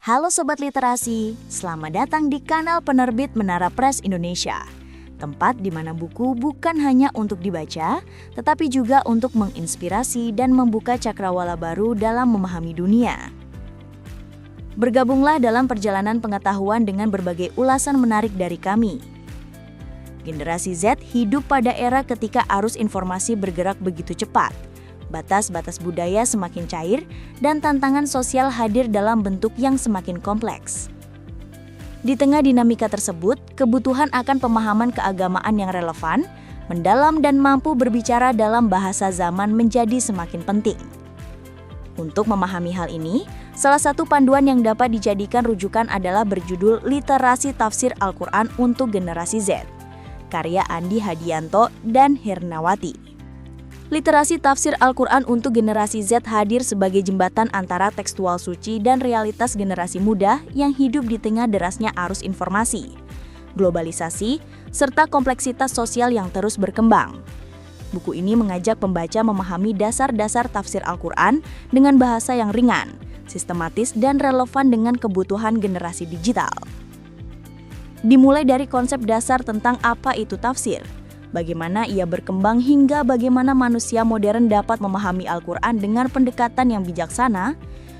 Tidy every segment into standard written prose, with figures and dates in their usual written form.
Halo Sobat Literasi, selamat datang di kanal penerbit Menara Press Indonesia. Tempat di mana buku bukan hanya untuk dibaca, tetapi juga untuk menginspirasi dan membuka cakrawala baru dalam memahami dunia. Bergabunglah dalam perjalanan pengetahuan dengan berbagai ulasan menarik dari kami. Generasi Z hidup pada era ketika arus informasi bergerak begitu cepat. Batas-batas budaya semakin cair, dan tantangan sosial hadir dalam bentuk yang semakin kompleks. Di tengah dinamika tersebut, kebutuhan akan pemahaman keagamaan yang relevan, mendalam dan mampu berbicara dalam bahasa zaman menjadi semakin penting. Untuk memahami hal ini, salah satu panduan yang dapat dijadikan rujukan adalah berjudul Literasi Tafsir Al-Quran untuk Generasi Z, karya Andi Hadianto dan Hernawati. Literasi tafsir Al-Quran untuk generasi Z hadir sebagai jembatan antara tekstual suci dan realitas generasi muda yang hidup di tengah derasnya arus informasi, globalisasi, serta kompleksitas sosial yang terus berkembang. Buku ini mengajak pembaca memahami dasar-dasar tafsir Al-Quran dengan bahasa yang ringan, sistematis, dan relevan dengan kebutuhan generasi digital. Dimulai dari konsep dasar tentang apa itu tafsir, bagaimana ia berkembang hingga bagaimana manusia modern dapat memahami Al-Quran dengan pendekatan yang bijaksana,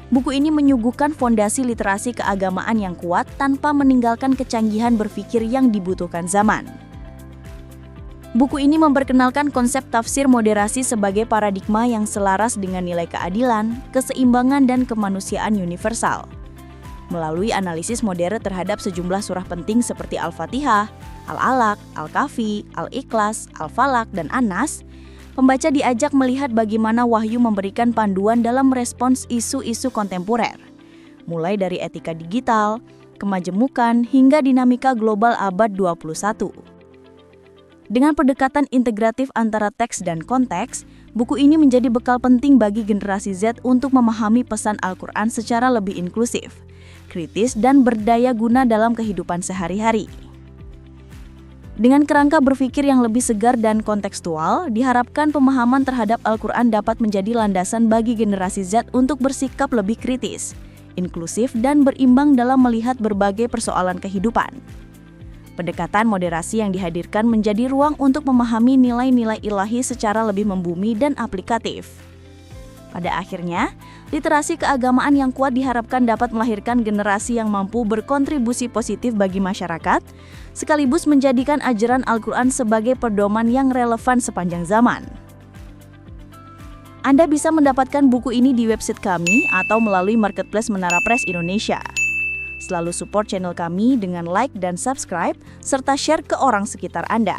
buku ini menyuguhkan fondasi literasi keagamaan yang kuat tanpa meninggalkan kecanggihan berpikir yang dibutuhkan zaman. Buku ini memperkenalkan konsep tafsir moderasi sebagai paradigma yang selaras dengan nilai keadilan, keseimbangan, dan kemanusiaan universal. Melalui analisis modern terhadap sejumlah surah penting seperti Al-Fatihah, Al-Alaq, Al-Kahfi, Al-Ikhlas, Al-Falaq, dan An-Nas, pembaca diajak melihat bagaimana wahyu memberikan panduan dalam merespons isu-isu kontemporer, mulai dari etika digital, kemajemukan, hingga dinamika global abad 21. Dengan pendekatan integratif antara teks dan konteks, buku ini menjadi bekal penting bagi generasi Z untuk memahami pesan Al-Quran secara lebih inklusif, kritis, dan berdaya guna dalam kehidupan sehari-hari. Dengan kerangka berpikir yang lebih segar dan kontekstual, diharapkan pemahaman terhadap Al-Quran dapat menjadi landasan bagi generasi Z untuk bersikap lebih kritis, inklusif, dan berimbang dalam melihat berbagai persoalan kehidupan. Pendekatan moderasi yang dihadirkan menjadi ruang untuk memahami nilai-nilai ilahi secara lebih membumi dan aplikatif. Pada akhirnya, literasi keagamaan yang kuat diharapkan dapat melahirkan generasi yang mampu berkontribusi positif bagi masyarakat, sekaligus menjadikan ajaran Al-Quran sebagai pedoman yang relevan sepanjang zaman. Anda bisa mendapatkan buku ini di website kami atau melalui marketplace Menara Press Indonesia. Selalu support channel kami dengan like dan subscribe, serta share ke orang sekitar Anda.